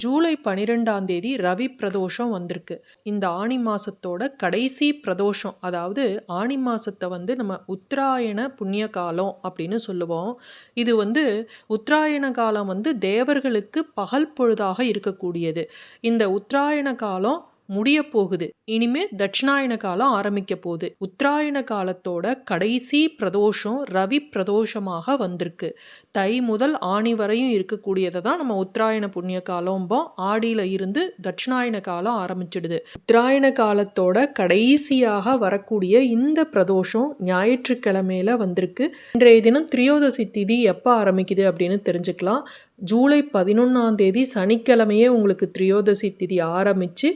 ஜூலை 12ஆம் தேதி ரவி பிரதோஷம் வந்திருக்கு. இந்த ஆனி மாசத்தோட கடைசி பிரதோஷம். அதாவது ஆனி மாசத்த நம்ம உத்தராயண புண்ணிய காலம் அப்படின்னு சொல்லுவோம். இது உத்தராயண காலம் தேவர்களுக்கு பகல் பொழுதாக இருக்கக்கூடியது. இந்த உத்தராயண காலம் முடிய போகுது. இனிமே தட்சிணாயன காலம் ஆரம்பிக்க போகுது. உத்தராயண காலத்தோட கடைசி பிரதோஷம் ரவி பிரதோஷமாக வந்திருக்கு. தை முதல் ஆணி வரையும் இருக்கக்கூடியதை தான் நம்ம உத்தராயண புண்ணிய காலம்போம். ஆடியில இருந்து தட்சிணாயன காலம் ஆரம்பிச்சிடுது. உத்தராயண காலத்தோட கடைசியாக வரக்கூடிய இந்த பிரதோஷம் ஞாயிற்றுக்கிழமையில வந்திருக்கு. இன்றைய தினம் திரியோதசி திதி எப்போ ஆரம்பிக்குது அப்படின்னு தெரிஞ்சுக்கலாம். ஜூலை 11ஆம் தேதி சனிக்கிழமையே உங்களுக்கு திரியோதசி திதி ஆரம்பிச்சு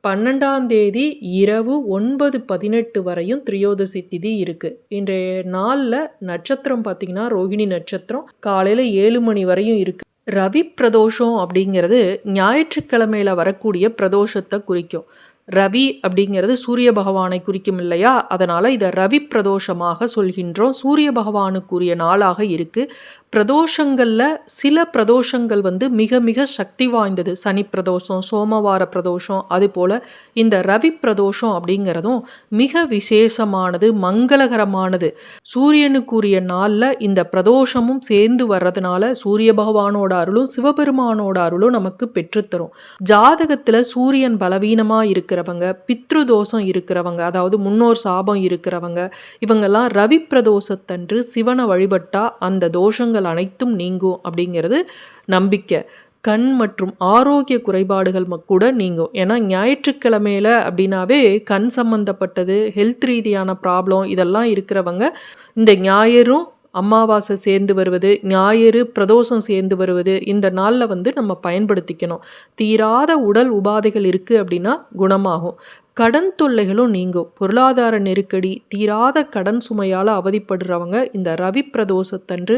12ஆம் தேதி இரவு 9:18 வரையும் திரியோதசி திதி இருக்கு. இன்றைய நாளில் நட்சத்திரம் பார்த்தீங்கன்னா ரோகிணி நட்சத்திரம். காலையில் 7 மணி வரையும் இருக்கு. ரவி பிரதோஷம் அப்படிங்கிறது ஞாயிற்றுக்கிழமையில வரக்கூடிய பிரதோஷத்தை குறிக்கும். ரவி அப்படிங்கிறது சூரிய பகவானை குறிக்கும் இல்லையா? அதனால இதை ரவி பிரதோஷமாக சொல்கின்றோம். சூரிய பகவானுக்குரிய நாளாக இருக்கு. பிரதோஷங்கள்ல சில பிரதோஷங்கள் மிக மிக சக்தி வாய்ந்தது. சனி பிரதோஷம், சோமவார பிரதோஷம், அது போல இந்த ரவி பிரதோஷம் அப்படிங்கிறதும் மிக விசேஷமானது, மங்களகரமானது. சூரியனுக்குரிய நாளில் இந்த பிரதோஷமும் சேர்ந்து வர்றதுனால சூரிய பகவானோட அருளும் சிவபெருமானோட அருளும் நமக்கு பெற்றுத்தரும். ஜாதகத்துல சூரியன் பலவீனமா இருக்கிறவங்க, பித்ரு தோஷம் இருக்கிறவங்க, அதாவது முன்னோர் சாபம் இருக்கிறவங்க, இவங்கெல்லாம் ரவி பிரதோஷத்தன்று சிவனை வழிபட்டா அந்த தோஷங்கள் அனைத்தும் நீங்கும் அப்படிங்கிறது நம்பிக்கை. கண் மற்றும் ஆரோக்கிய குறைபாடுகள் கூட நீங்கும். ஏன்னா ஞாயிற்றுக்கிழமையில அப்படின்னாவே கண் சம்பந்தப்பட்டது, ஹெல்த் ரீதியான ப்ராப்ளம் இதெல்லாம் இருக்கிறவங்க இந்த ஞாயிறும் அமாவாசை சேர்ந்து வருவது, ஞாயிறு பிரதோஷம் சேர்ந்து வருவது, இந்த நாளில் நம்ம பயன்படுத்திக்கணும். தீராத உடல் உபாதைகள் இருக்குது அப்படின்னா குணமாகும். கடன் தொல்லைகளும் நீங்கும். பொருளாதார நெருக்கடி, தீராத கடன் சுமையால் அவதிப்படுறவங்க இந்த ரவி பிரதோஷத்தன்று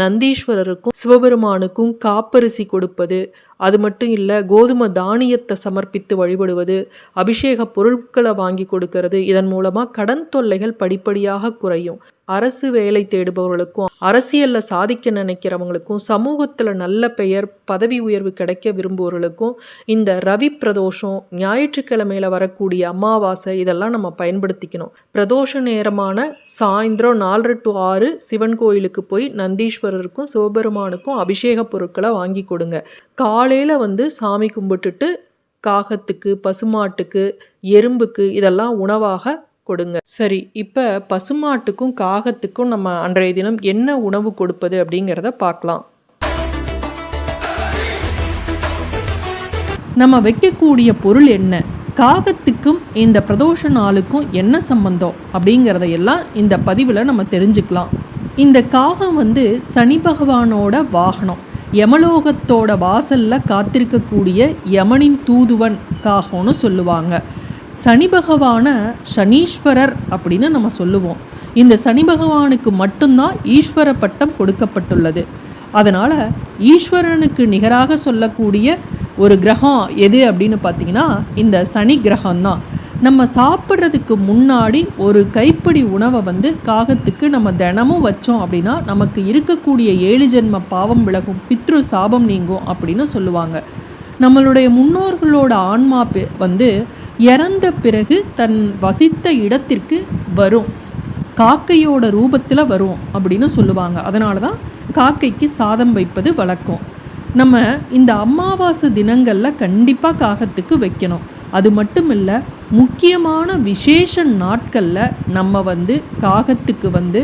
நந்தீஸ்வரருக்கும் சிவபெருமானுக்கும் காப்பரிசி கொடுப்பது, அது மட்டும் இல்லை கோதுமை தானியத்தை சமர்ப்பித்து வழிபடுவது, அபிஷேக பொருட்களை வாங்கி கொடுக்கறது, இதன் மூலமாக கடன் தொல்லைகள் படிப்படியாக குறையும். அரசு வேலை தேடுபவர்களுக்கும், அரசியலில் சாதிக்க நினைக்கிறவங்களுக்கும், சமூகத்தில் நல்ல பெயர் பதவி உயர்வு கிடைக்க விரும்புவர்களுக்கும் இந்த ரவி பிரதோஷம், ஞாயிற்றுக்கிழமையில வரக்கூடிய அமாவாசை இதெல்லாம் நம்ம பயன்படுத்திக்கணும். பிரதோஷ நேரமான சாயந்தரம் 4 to 6 சிவன் கோயிலுக்கு போய் நந்தீஸ்வரருக்கும் சிவபெருமானுக்கும் அபிஷேக பொருட்களை வாங்கி கொடுங்க. காலையில் சாமி கும்பிட்டுட்டு காகத்துக்கு, பசுமாட்டுக்கு, எறும்புக்கு இதெல்லாம் உணவாக கொடுங்க. சரி, இப்போ பசுமாட்டுக்கும் காகத்துக்கும் நம்ம அன்றைய தினம் என்ன உணவு கொடுப்பது அப்படிங்கிறத பார்க்கலாம். நம்ம வைக்கக்கூடிய பொருள் என்ன, காகத்துக்கும் இந்த பிரதோஷ நாளுக்கும் என்ன சம்பந்தம் அப்படிங்கிறதையெல்லாம் இந்த பதிவில் நம்ம தெரிஞ்சுக்கலாம். இந்த காகம் சனி பகவானோட வாகனம். யமலோகத்தோட வாசலில் காத்திருக்கக்கூடிய யமனின் தூதுவன் காகம்னு சொல்லுவாங்க. சனி பகவானை சனீஸ்வரர் அப்படின்னு நம்ம சொல்லுவோம். இந்த சனி பகவானுக்கு மட்டும்தான் ஈஸ்வர பட்டம் கொடுக்கப்பட்டுள்ளது. அதனால் ஈஸ்வரனுக்கு நிகராக சொல்லக்கூடிய ஒரு கிரகம் எது அப்படின்னு பார்த்தீங்கன்னா இந்த சனி கிரகம்தான். நம்ம சாப்பிட்றதுக்கு முன்னாடி ஒரு கைப்பிடி உணவை காகத்துக்கு நம்ம தினமும் வச்சோம் அப்படின்னா நமக்கு இருக்கக்கூடிய 7 ஜென்ம பாவம் விலகும், பித்ரு சாபம் நீங்கும் அப்படின்னு சொல்லுவாங்க. நம்மளுடைய முன்னோர்களோட ஆன்மா இறந்த பிறகு தன் வசித்த இடத்திற்கு வரும், காக்கையோட ரூபத்தில் வரும் அப்படின்னு சொல்லுவாங்க. அதனால தான் காக்கைக்கு சாதம் வைப்பது வழக்கம். நம்ம இந்த அமாவாசை தினங்களில் கண்டிப்பாக காகத்துக்கு வைக்கணும். அது மட்டும் இல்லை, முக்கியமான விசேஷ நாட்களில் நம்ம காகத்துக்கு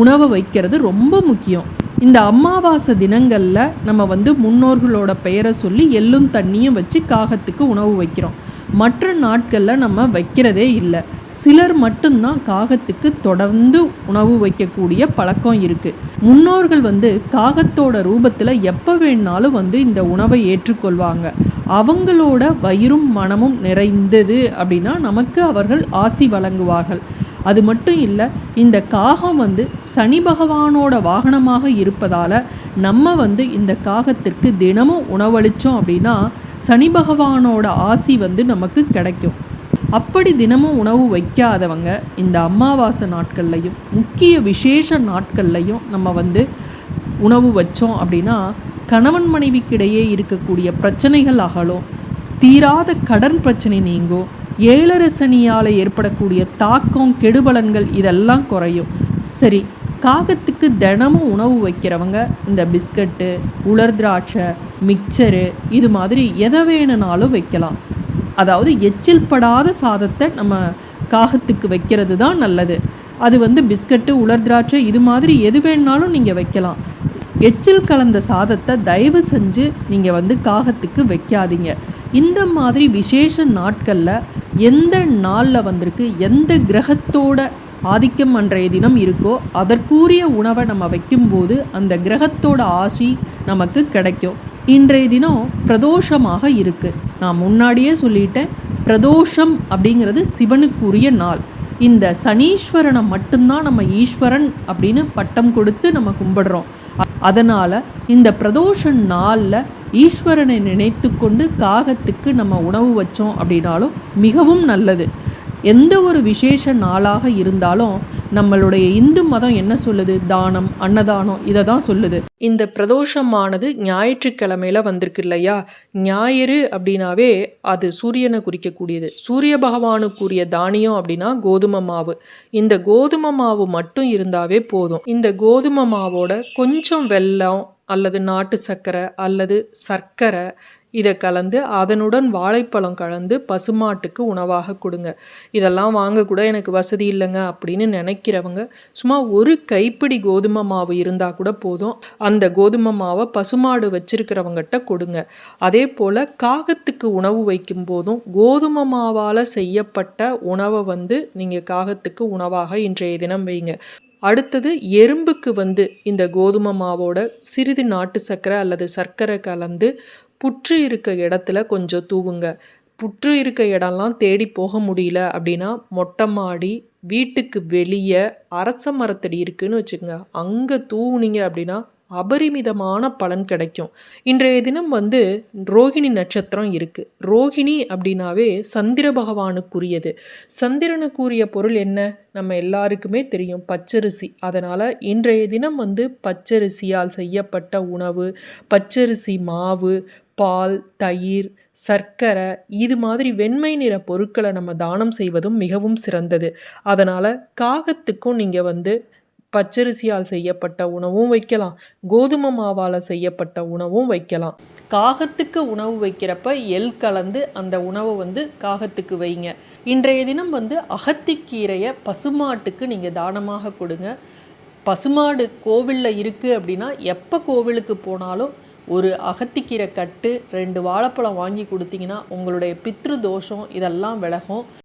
உணவை வைக்கிறது ரொம்ப முக்கியம். இந்த அமாவாசை தினங்களில் நம்ம முன்னோர்களோட பெயரை சொல்லி எள்ளும் தண்ணியும் வச்சு காகத்துக்கு உணவு வைக்கிறோம். மற்ற நாட்களில் நம்ம வைக்கிறதே இல்லை. சிலர் மட்டும்தான் காகத்துக்கு தொடர்ந்து உணவு வைக்கக்கூடிய பழக்கம் இருக்குது. முன்னோர்கள் காகத்தோட ரூபத்தில் எப்போ வேணாலும் இந்த உணவை ஏற்றுக்கொள்வாங்க. அவங்களோட வயிறும் மனமும் நிறைந்தது அப்படின்னா நமக்கு அவர்கள் ஆசி வழங்குவார்கள். அது மட்டும் இல்லை, இந்த காகம் சனி பகவானோட வாகனமாக இருப்பதால் நம்ம இந்த காகத்திற்கு தினமும் உணவளித்தோம் அப்படின்னா சனி பகவானோட ஆசி நமக்கு கிடைக்கும். அப்படி தினமும் உணவு வைக்காதவங்க இந்த அமாவாசை நாட்கள்லையும் முக்கிய விசேஷ நாட்கள்லையும் நம்ம உணவு வச்சோம் அப்படின்னா கணவன் மனைவிக்கிடையே இருக்கக்கூடிய பிரச்சனைகள் அகலும், தீராத கடன் பிரச்சனை நீங்கும், ஏழரை சனியால் ஏற்படக்கூடிய தாக்கம் கெடுபலன்கள் இதெல்லாம் குறையும். சரி, காகத்துக்கு தினமும் உணவு வைக்கிறவங்க இந்த பிஸ்கட்டு, உலர் திராட்சை, மிக்சரு இது மாதிரி எதை வேணுனாலும் வைக்கலாம். அதாவது எச்சில் படாத சாதத்தை நம்ம காகத்துக்கு வைக்கிறது தான் நல்லது. அது பிஸ்கட்டு, உலர் திராட்சை இது மாதிரி எது வேணுனாலும் நீங்கள் வைக்கலாம். எச்சில் கலந்த சாதத்தை தயவு செஞ்சு நீங்கள் காகத்துக்கு வைக்காதீங்க. இந்த மாதிரி விசேஷ நாட்களில் எந்த நாளில் எந்த கிரகத்தோட ஆதிக்கம் அன்றைய தினம் இருக்கோ அதற்குரிய உணவை நம்ம வைக்கும்போது அந்த கிரகத்தோட ஆசி நமக்கு கிடைக்கும். இன்றைய தினம் பிரதோஷமாக இருக்குது. நான் முன்னாடியே சொல்லிட்டேன், பிரதோஷம் அப்படிங்கிறது சிவனுக்குரிய நாள். இந்த சனீஸ்வரனை மட்டும்தான் நம்ம ஈஸ்வரன் அப்படின்னு பட்டம் கொடுத்து நம்ம கும்பிடுறோம். அதனால் இந்த பிரதோஷ நாளில் ஈஸ்வரனை நினைத்து கொண்டு காகத்துக்கு நம்ம உணவு வச்சோம் அப்படின்னாலும் மிகவும் நல்லது. எந்த ஒரு விசேஷ நாளாக இருந்தாலும் நம்மளுடைய இந்து மதம் என்ன சொல்லுது? தானம், அன்னதானம் இதை தான் சொல்லுது. இந்த பிரதோஷமானது ஞாயிற்றுக்கிழமையில வந்திருக்கு இல்லையா? ஞாயிறு அப்படின்னாவே அது சூரியனை குறிக்கக்கூடியது. சூரிய பகவானுக்குரிய தானியம் அப்படின்னா கோதுமை மாவு. இந்த கோதுமை மாவு மட்டும் இருந்தாவே போதும். இந்த கோதுமை மாவோட கொஞ்சம் வெல்லம் அல்லது நாட்டு சர்க்கரை அல்லது சர்க்கரை இதை கலந்து அதனுடன் வாழைப்பழம் கலந்து பசுமாட்டுக்கு உணவாக கொடுங்க. இதெல்லாம் வாங்கக்கூட எனக்கு வசதி இல்லைங்க அப்படின்னு நினைக்கிறவங்க சும்மா ஒரு கைப்பிடி கோதுமை மாவு இருந்தால் கூட போதும். அந்த கோதுமை மாவை பசுமாடு வச்சிருக்கிறவங்ககிட்ட கொடுங்க. அதே போல் காகத்துக்கு உணவு வைக்கும் போதும் கோதுமை மாவால் செய்யப்பட்ட உணவை நீங்கள் காகத்துக்கு உணவாக இன்றைய தினம் வைங்க. அடுத்தது எறும்புக்கு இந்த கோதுமை மாவோட சிறிது நாட்டு சர்க்கரை அல்லது சர்க்கரை கலந்து புற்று இருக்க இடத்துல கொஞ்சம் தூவுங்க. புற்று இருக்க இடம்லாம் தேடி போக முடியல அப்படின்னா மொட்டை மாடி, வீட்டுக்கு வெளியே அரச மரத்தடி இருக்குன்னு வச்சுக்கோங்க, அங்கே தூவுனீங்க அப்படின்னா அபரிமிதமான பலன் கிடைக்கும். இன்றைய தினம் ரோகிணி நட்சத்திரம் இருக்குது. ரோகிணி அப்படின்னாவே சந்திர பகவானுக்குரியது. சந்திரனுக்குரிய பொருள் என்ன? நம்ம எல்லாருக்குமே தெரியும், பச்சரிசி. அதனால் இன்றைய தினம் பச்சரிசியால் செய்யப்பட்ட உணவு, பச்சரிசி மாவு, பால், தயிர், சர்க்கரை இது மாதிரி வெண்மை நிற பொருட்களை நம்ம தானம் செய்வதும் மிகவும் சிறந்தது. அதனால் காகத்துக்கும் நீங்கள் பச்சரிசியால் செய்யப்பட்ட உணவும் வைக்கலாம், கோதுமை மாவால் செய்யப்பட்ட உணவும் வைக்கலாம். காகத்துக்கு உணவு வைக்கிறப்ப எள் கலந்து அந்த உணவை காகத்துக்கு வைங்க. இன்றைய தினம் அகத்திக்கீரையை பசுமாட்டுக்கு நீங்கள் தானமாக கொடுங்க. பசுமாடு கோவிலில் இருக்குது அப்படின்னா எப்போ கோவிலுக்கு போனாலும் ஒரு அகத்திக்கீரை கட்டு 2 வாழைப்பழம் வாங்கி கொடுத்தீங்கன்னா உங்களுடைய பித்ரு தோஷம் இதெல்லாம் விலகும்.